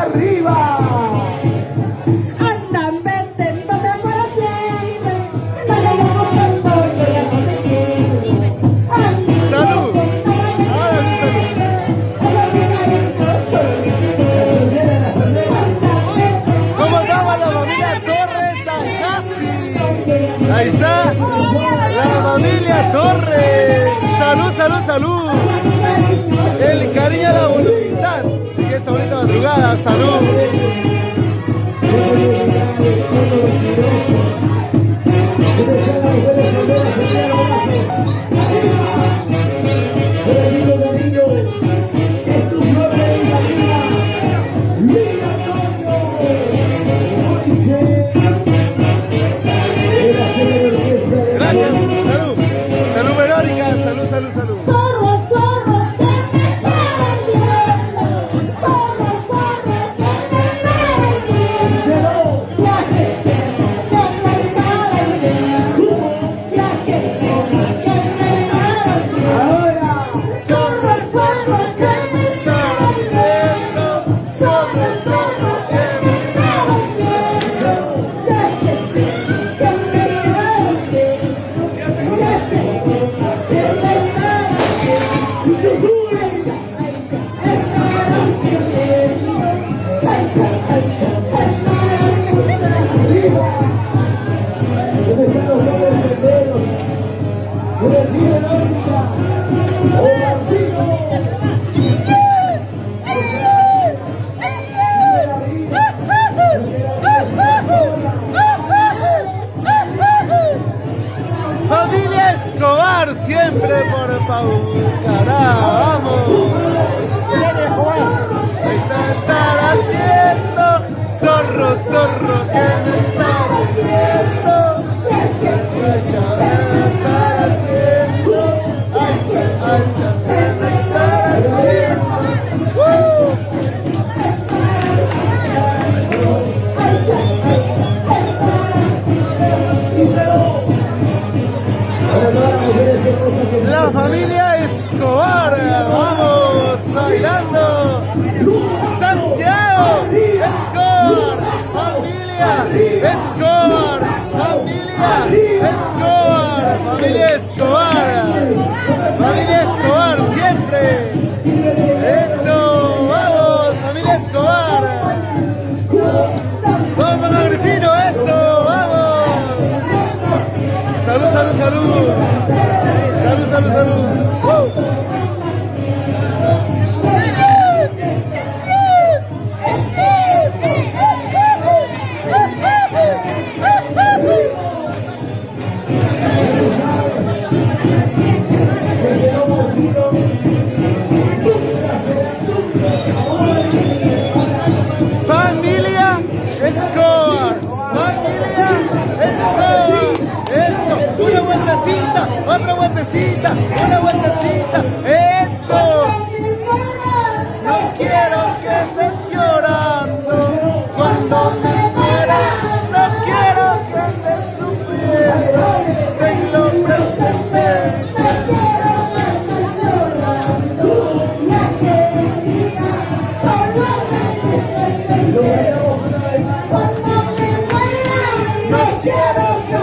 arriba. Andan, vete, vete para siempre. Vayamos tanto que ya no te quiero. ¡Salud! Ahora sí, salud. ¿Cómo estaba la familia Torres Sanjasi? Ahí está, la familia Torres. Salud, salud, salud. El cariño a la voluntad. Y esta bonita madrugada, salud. Gracias, salud. Salud, Verónica. Salud, salud, salud. Zorro, zorro, ¿qué me estás haciendo? Zorro, zorro, ¿qué me estás haciendo? La gente que me está haciendo. La gente que me está haciendo. Zorro, zorro, ¿qué me estás haciendo? Zorro, zorro, ¿qué me estás haciendo? La gente que me está haciendo. La Familia Escobar, siempre por Paucará, vamos. Ahí está, estar haciendo, zorro, zorro, ¿qué me estás haciendo? ¿Qué me estás haciendo? Ancha, ¿qué me estás haciendo? La familia Escobar, vamos bailando. Santiago Escobar, familia Escobar, familia Escobar, familia Escobar, familia Escobar siempre. Eso, vamos, familia Escobar. Vamos con Agripino, eso, vamos. Salud, salud, salud. Salud, salud, salud. Familia Escobar, familia Escobar. Eso, una vueltecita, otra vueltecita, una vueltecita. Eso. No quiero que estés llorando cuando me muera. No quiero que estés sufriendo. Tenlo presente. No quiero que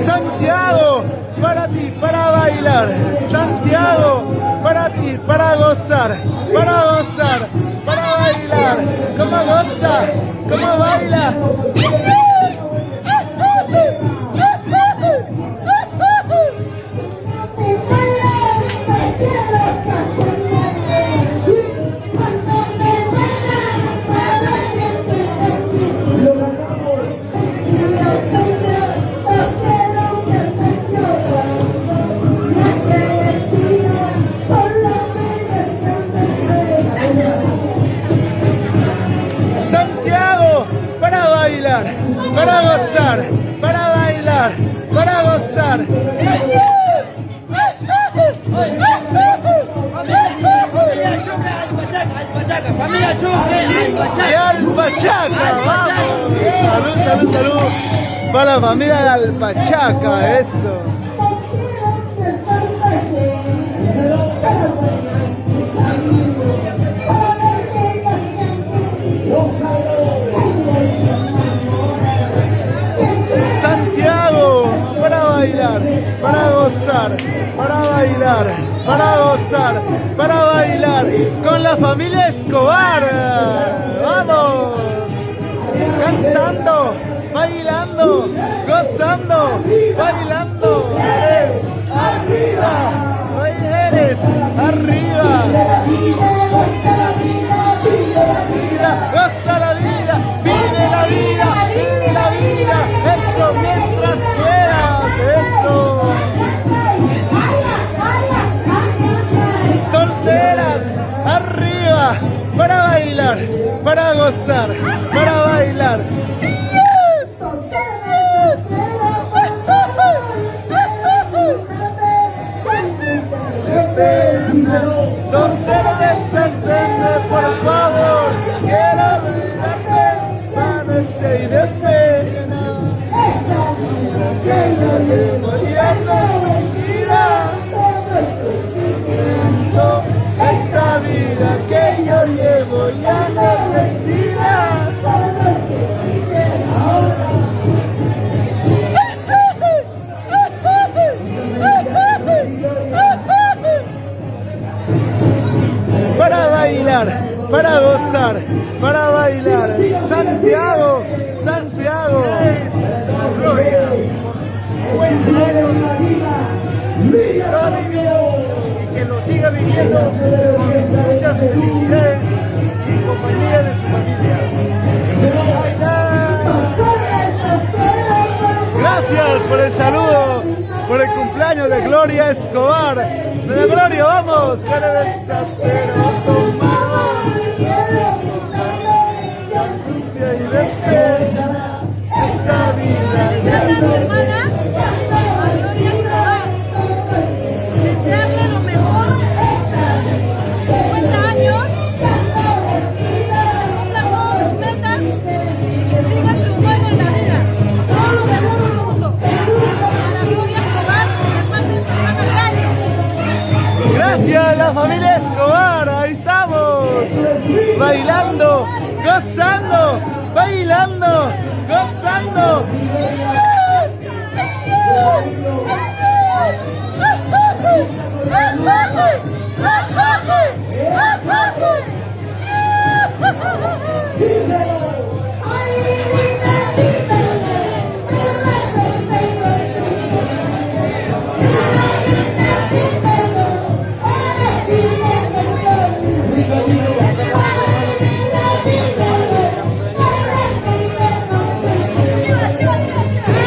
Santiago, para ti, para bailar. Santiago, para ti, para gozar, para bailar. ¿Cómo goza? ¿Cómo baila? Santiago, para bailar. Familia Chuque, ¡Y Alpachaca! ¡Vamos! ¡Salud, salud, salud! Para la familia de Alpachaca, eso. Santiago, para bailar, para gozar, para bailar, para gozar, para bailar con la familia Escobar. ¡Vamos! Cantando, bailando, gozando, bailando. Eres arriba, eres arriba. Goza la vida, vive la vida, vive la vida. Eso mientras puedas, eso. Solteras, arriba, para bailar, para gozar, para bailar. Dos cervezas, denme por favor. Quiero brindarte para este y de pena. Que yo llevo ya no vida. Esta vida que yo llevo ya no respira. Para bailar, para gozar, para bailar. Santiago, Santiago. Gloria. Cuente años. Lo ha vivido y que lo siga viviendo con muchas felicidades y compañía de su familia. Gracias por el saludo, por el cumpleaños de Gloria Escobar. De la Gloria, vamos, eres acero tomado. Angustia y defensa, esta vida. Dedicarle a mi hermana, a Gloria Escobar, desearle lo mejor, 50 años, que cumpla todas sus metas y que siga triunfando en la vida. Todo lo mejor del mundo. A la Gloria Escobar, de parte de su hermana Gladys. Gracias, la familia Escobar, ahí estamos, bailando, gozando, bailando, gozando.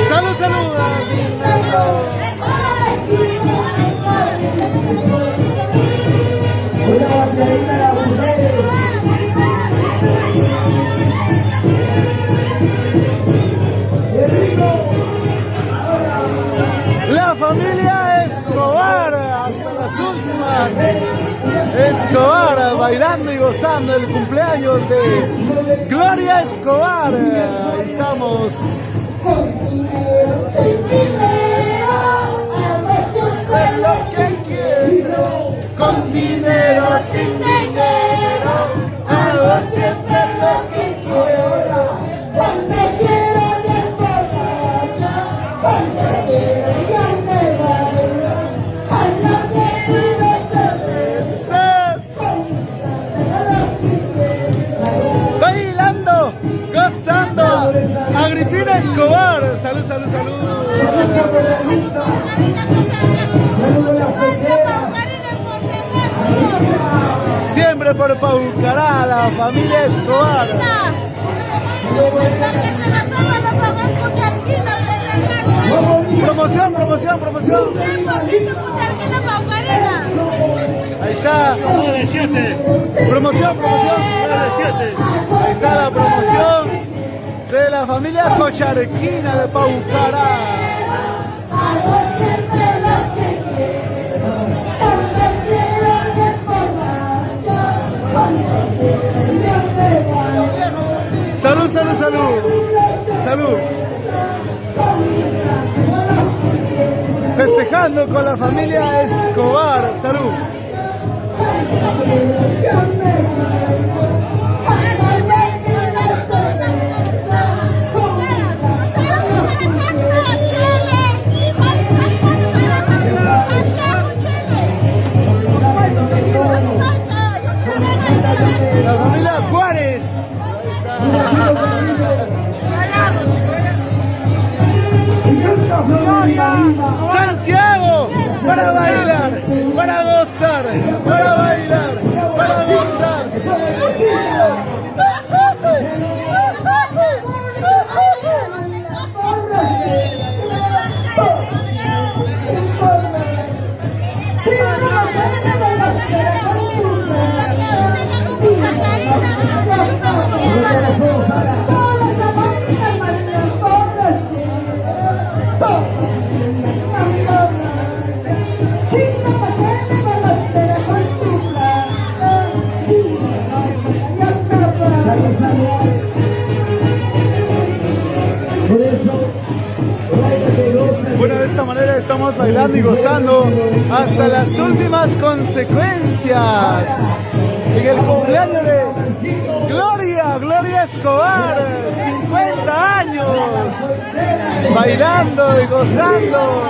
Salud, salud. La familia Escobar, hasta las últimas. Escobar, bailando y gozando el cumpleaños de Gloria Escobar. Ahí estamos. Es lo que quiero, con dinero, sin dinero, hago siempre lo que quiero. Cuando quiero ya emborracha, cuando quiero ya me bailo, cuando quiero Bailando, gozando, Agripina Escobar. Salud, salud, salud. Siempre por Paucará, la familia Escobar. Promoción, promoción, promoción. Ahí está. Promoción, promoción. Ahí está la promoción de la familia Cocharquina de Paucará. Hago siempre lo que quiero. bailando con la familia Escobar. Salud. La familia Juárez. Santiago, para bailar, para gozar, para bailar, para gozar. Bueno, de esta manera estamos bailando y gozando hasta las últimas consecuencias. En el cumpleaños de Gloria Escobar, 50 años, bailando y gozando.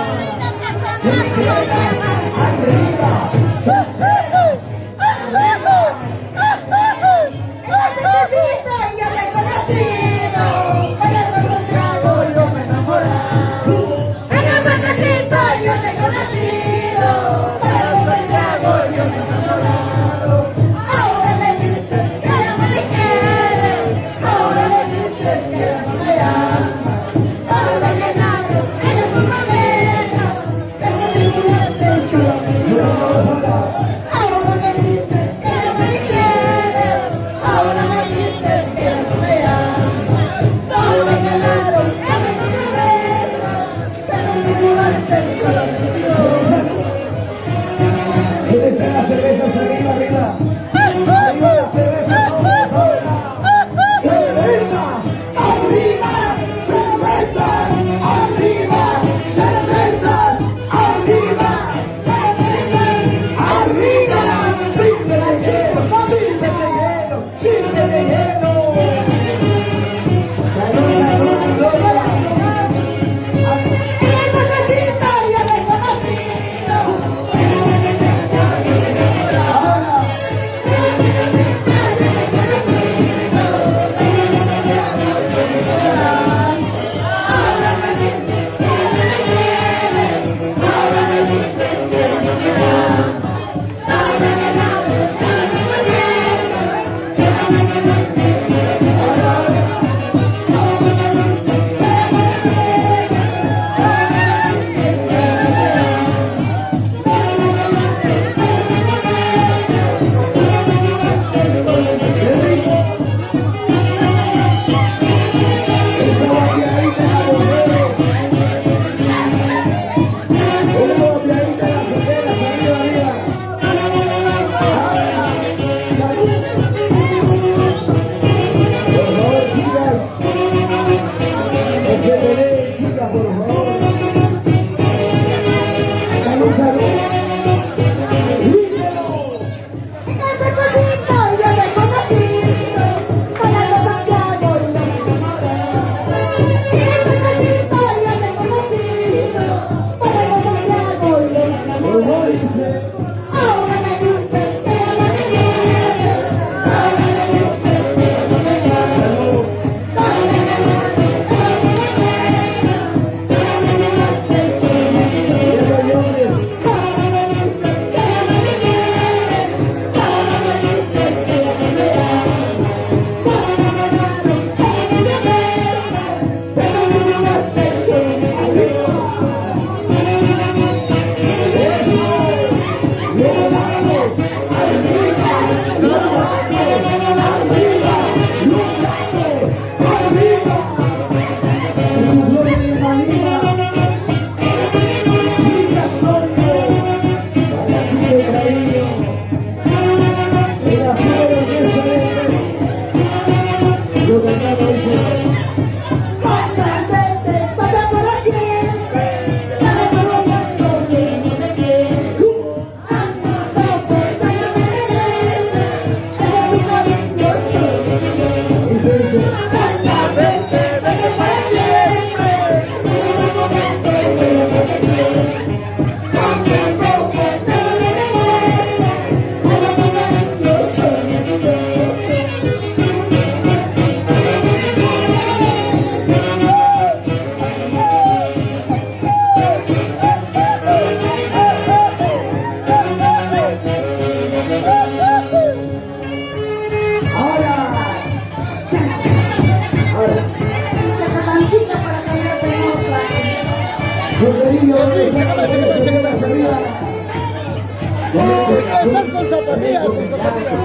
Estás con zapatillas, con zapatillas.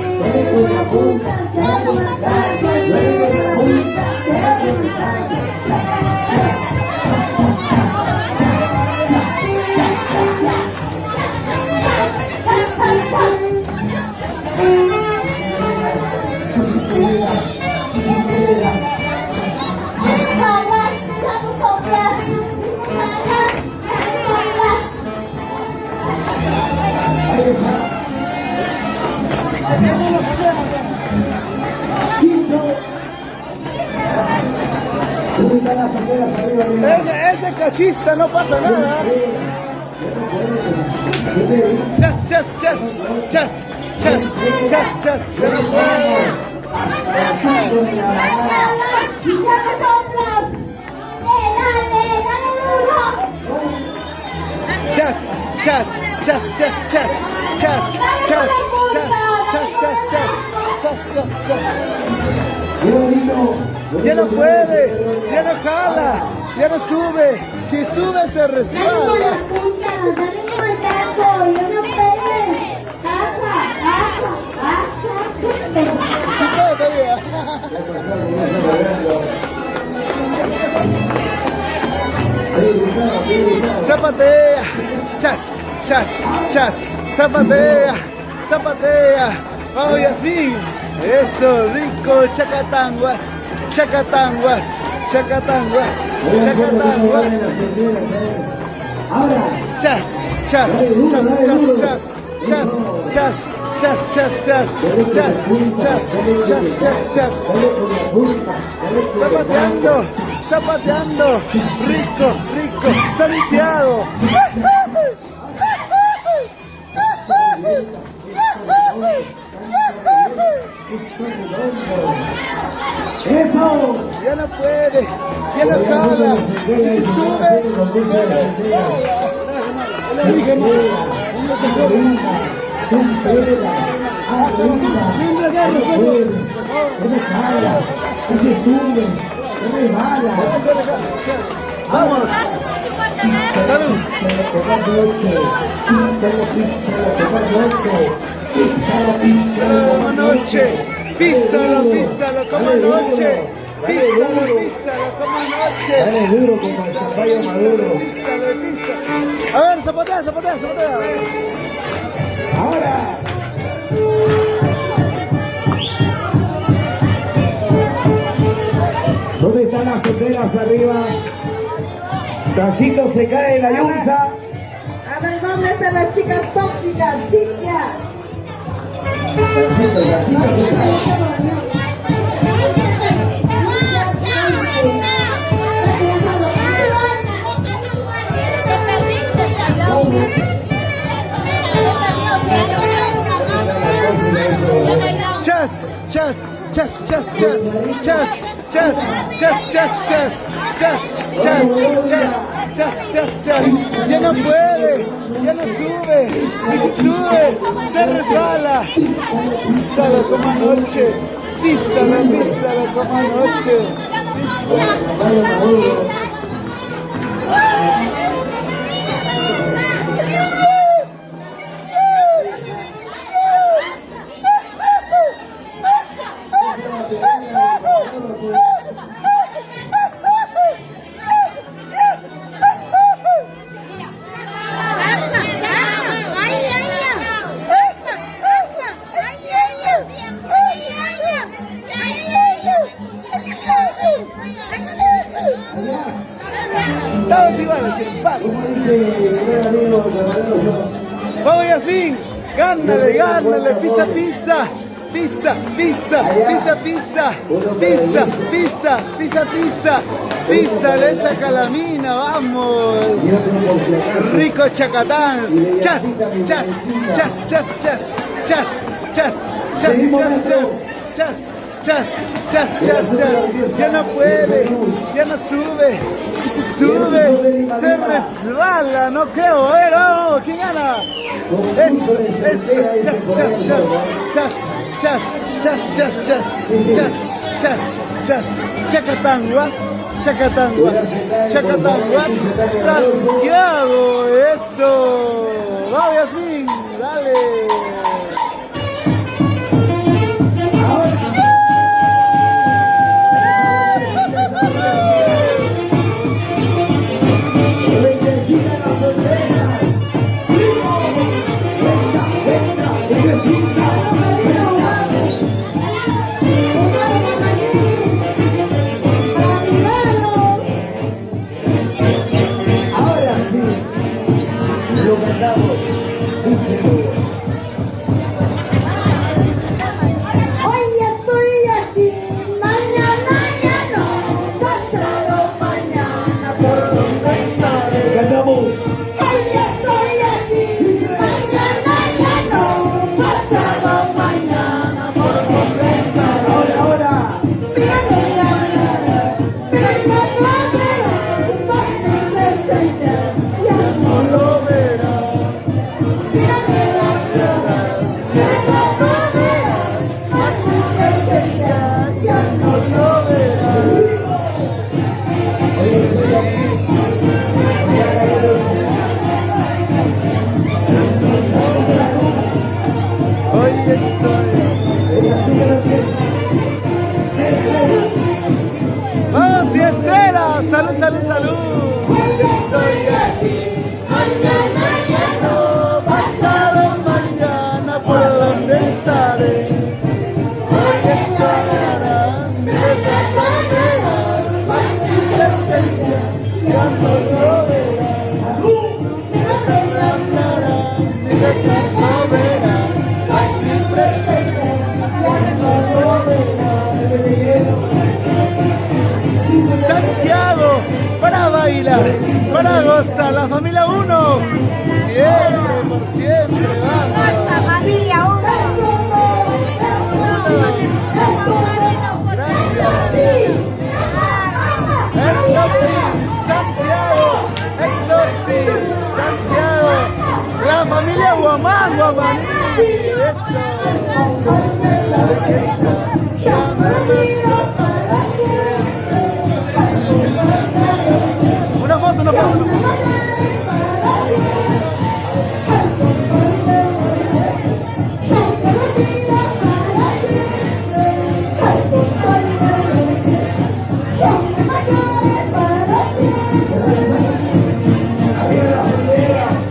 Ese cachista, no pasa nada. Chas, chas, chas, chas, chas, chas, chas. Ya no puedo. Chas, chas, chas, chas, chas, chas, chas, chas, chas, chas, chas, chas, chas. Ya no puede, ya no jala, ya no sube. Si sube se resbala. Sí puede todavía. Zapatea, chas, chas, chas, zapatea, zapatea. Vamos Yasmín, eso, rico, chacatanguas, chacatanguas, chacatanguas, chacatanguas. Chas, chas, chas, chas, chas, chas, chas, chas, chas, chas, chas, chas, chas, chas, chas. Zapateando, zapateando, rico, rico, Santiago. Eso. Ya no puede, ya no jala, y si sube, se resbala. Vamos. Salud. Como anoche, písalo, písalo como anoche. Písalo, písalo como anoche. Dale duro como el zapallo maduro. Písalo, písalo. A ver, zapatea, zapatea, zapatea. Ahora. ¿Dónde están las solteras arriba? Tacito se cae en la yunza. A ver, ¿dónde están las chicas tóxicas? Cintia. Tacito se cae. Chas, chas, chas, chas, chas, chas, chas, chas, chas, chas, chas, chas, chas, chas, chas, chas. Ya no puede, ya no sube, y si sube, se resbala. Písalo como anoche, písalo, písalo como anoche. Písalo. Todos iguales, empate. Vamos Yasmín, gánale, gánale, pisa, pisa, pisa, pisa, pisa, pisa, pisa, pisa, pisa, pisa, písale esa calamina, vamos. Rico Chacatán, chas, chas, chas, chas, chas, chas, chas, chas, chas, chas, chas, chas, chas, chas, ya no puede, ya no sube, y si sube, se resbala, no creo, a ver, vamos, ¿quién gana? Es, chas, chas, chas, chas, chas, chas, chas, chas, chas, chas, chas, Chacatanguas, Chacatanguas, Chacatanguas, Santiago, eso, vamos Yasmín, dale. dale. Bendecida las solteras. Venga, venga, bendecida. Ahora sí, lo cantamos. Díselo. Hoy estoy aquí, mañana ya no, pasado mañana por donde estaré. Cantamos. Hoy estoy aquí, mañana ya no, pasado mañana por donde estaré. Ahora. Mira la verás, más mi presencia ya no lo verás. Mira la verás, más mi presencia ya no lo verás. Hoy estoy aquí. Mañana ya no sé. Hoy estoy. Ella sigue la fiesta. Vamos, Fiestela. Salud, salud, salud. Hoy estoy aquí, mañana ya no, pasado Mañana por donde estaré. Hoy estará mi verás, más mi presencia ya no lo verás. Mi retrato verás, más mi presencia ya no lo verás. Santiago, para bailar, para gozar, la familia 1, siempre, por siempre, vamos. María, Eso sí, Santiago, eso sí, Santiago, la familia Guamán, Guamán, eso. La orquesta, ya me marcho para siempre. Una foto, una foto, una foto. Arriba las solteras.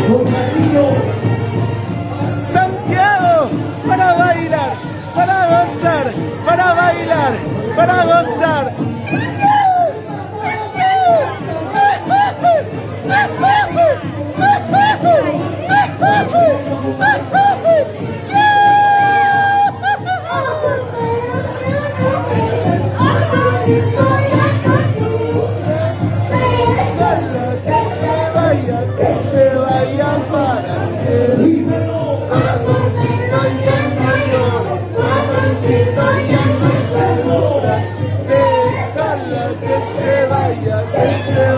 Con cariño. Santiago, para bailar, para gozar, para bailar, para gozar. Que se vayan para siempre. Díselo. Corazoncito ya no llora, corazoncito ya no se sufra. Déjala que se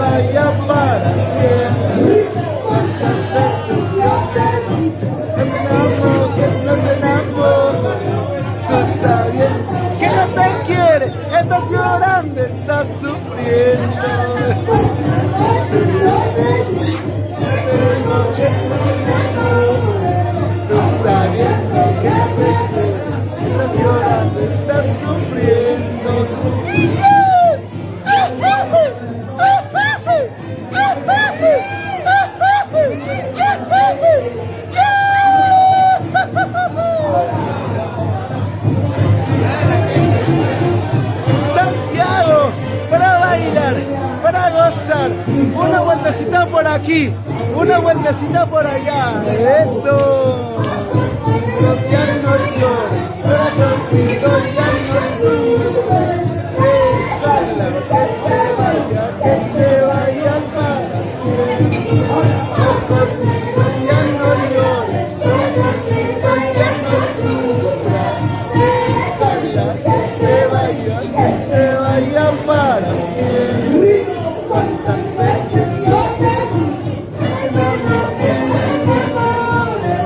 vaya para siempre. Cuántas veces yo te he dicho que me enamoro, que no te enamoro. Tú sabiendo que no te quiere, estás llorando, estás sufriendo. Tú sabiendo que estás llorando, estás sufriendo. Santiago, para bailar, para gozar, una vueltecita por aquí, una vueltecita por allá, eso. Ya no llores, corazoncito ya no sufre. Déjala que se vaya para siempre. Ojos míos ya no llores, corazoncito ya no sufra. Déjala que se vaya para siempre. Cuántas veces yo te di, que me enamoré.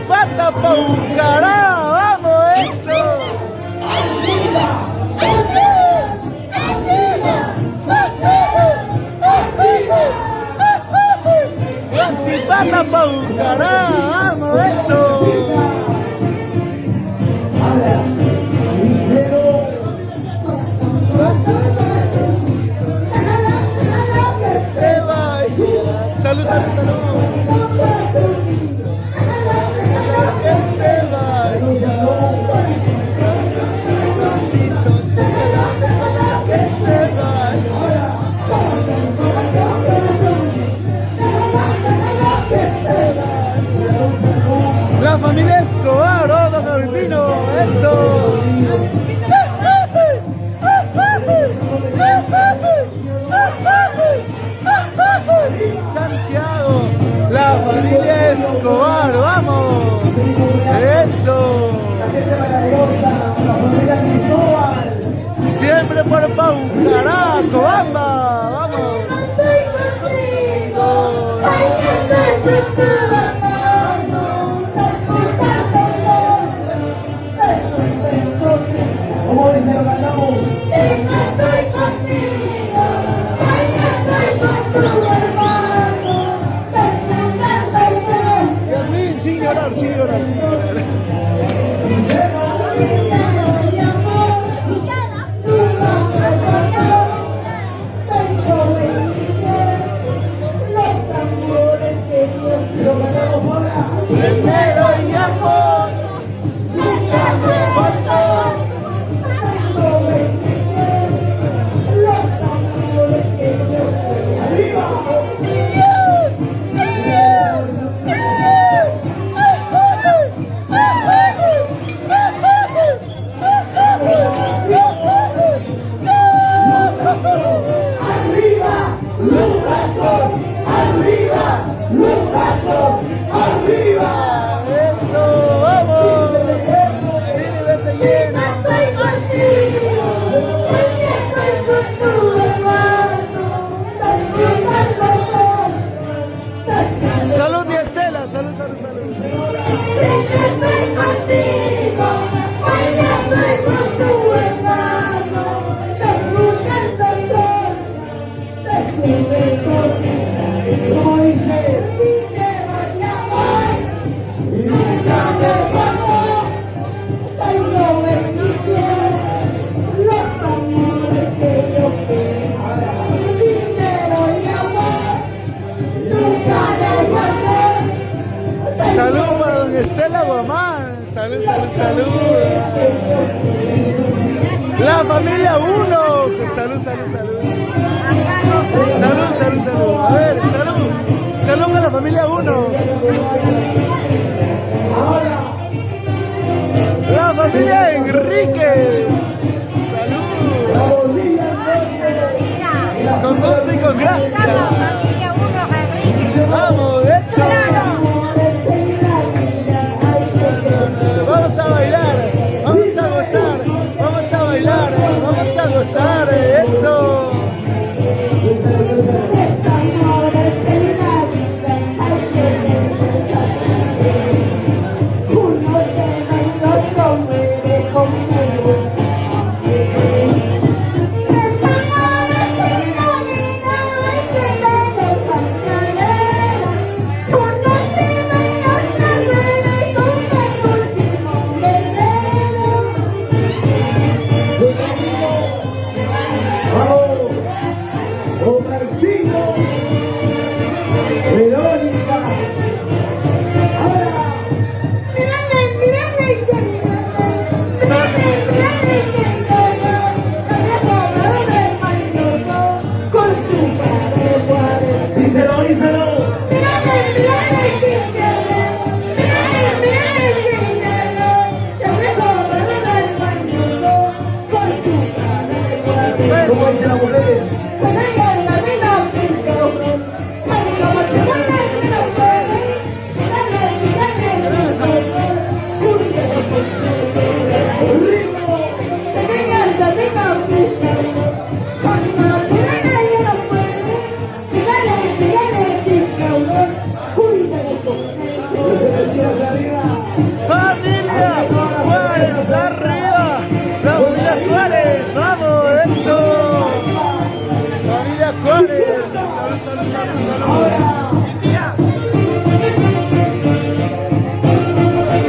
pata pa' Bucará, vamos, eso. Guasipata pa' Bucará, vamos, eso. Se vaya. Salud, salud, salud. Que se vaya. Que se vaya. La familia Escobar, oh, don Albino, eso. Santiago, la familia Escobar, vamos. Eso. Siempre por Bucará, Cobamba, vamos. ¿Cómo dice lo cantamos? Yasmín, sin llorar, sin llorar, sin llorar. Lo cantamos ahora. Primero y amor, nunca me faltó. Arriba, eso, vamos. Dile, vete lleno. Salud, Estela, salud, salud, salud. ¿Cómo dice? Salud para don Estela Guamán. Salud, salud, salud. La familia 1. Salud, salud, salud. Salud, salud, salud. A ver, salud. Salud para la familia 1. La familia Enríquez. Salud. Con gusto y con gracia. Vamos, eso. Vamos a bailar, vamos a gozar, vamos a bailar, vamos a gozar, eso. ¿Cómo dicen las mujeres? Con ella en la vida Juárez. Salud, salud, salud, salud.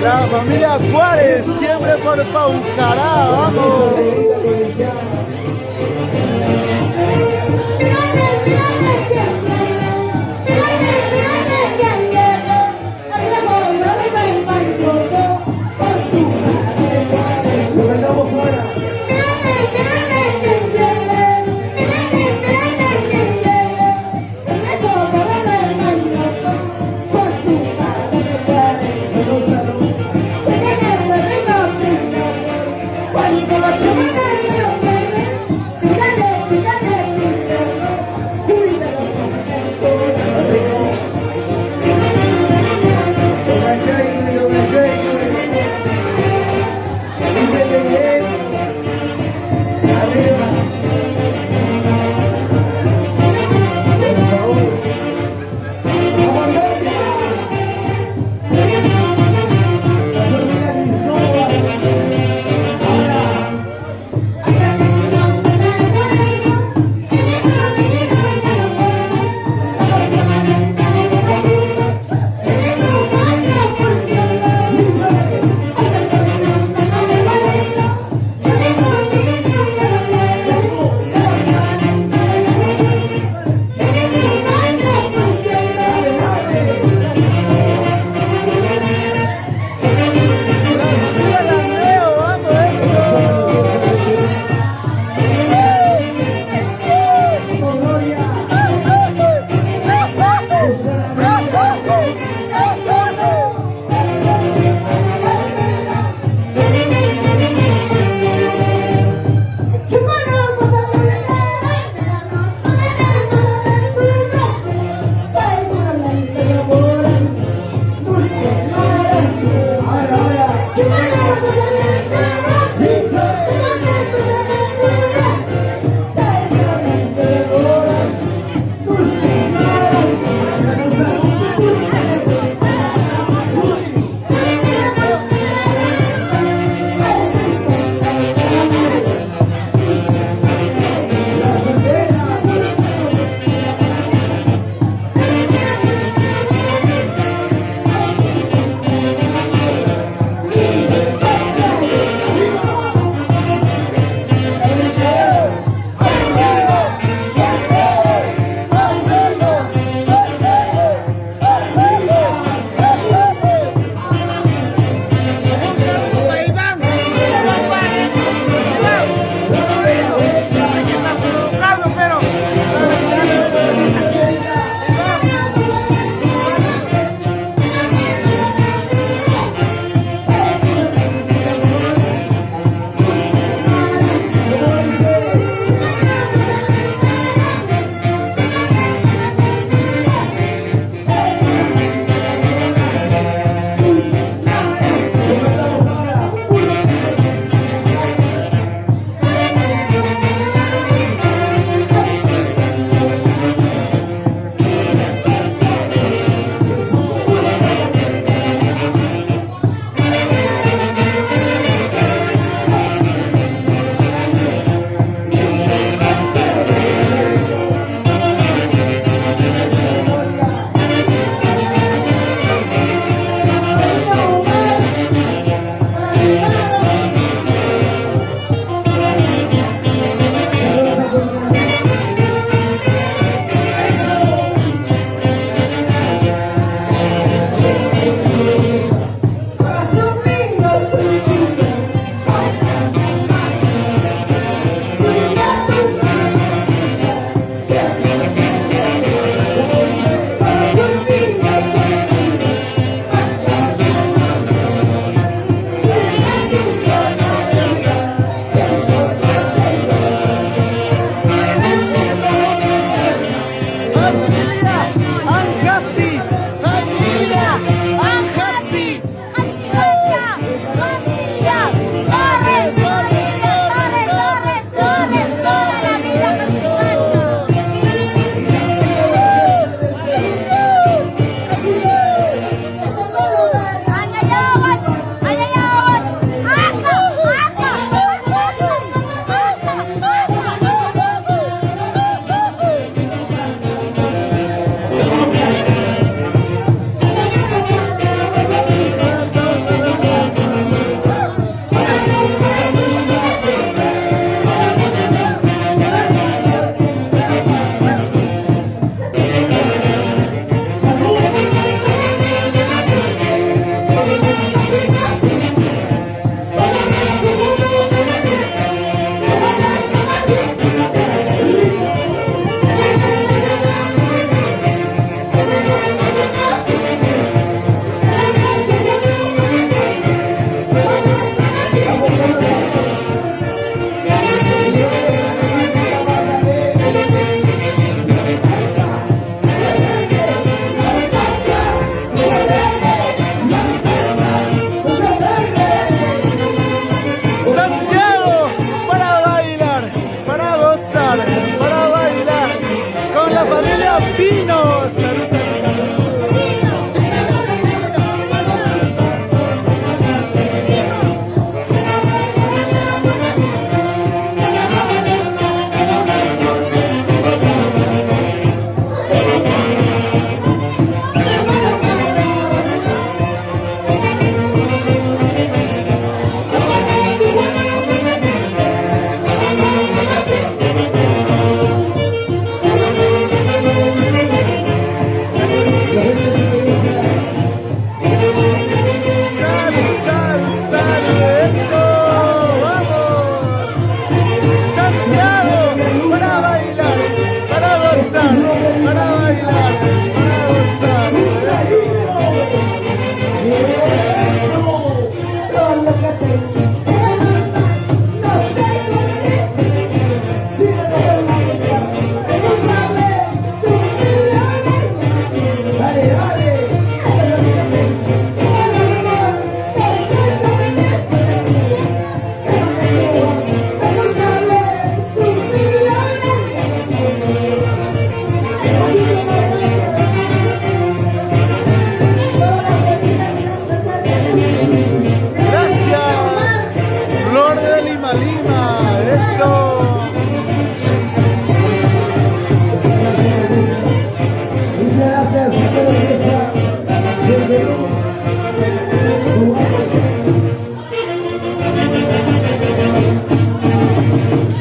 La familia Juárez, siempre por Paucará, vamos. Lo cantamos ahora. Salud, salud. Cuando la chumana la familia Pino. Salud, salud,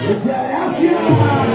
Muchas gracias.